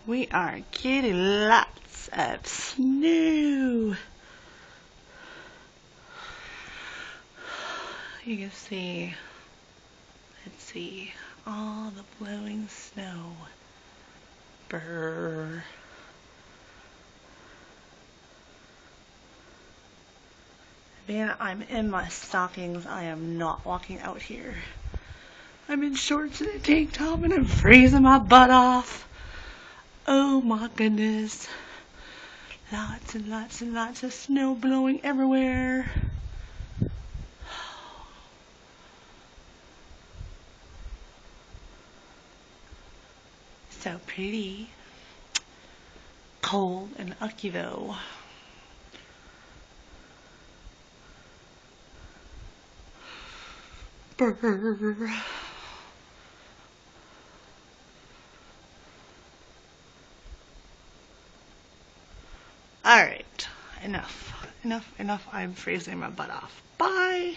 We are getting lots of snow. You can see, let's see, all the blowing snow. Brrrr. Man, I'm in my stockings. I am not walking out here. I'm in shorts and a tank top and I'm freezing my butt off. Oh my goodness. Lots and lots and lots of snow blowing everywhere. So pretty. Cold and ucky though. Brrrr. Alright, enough. I'm freezing my butt off. Bye!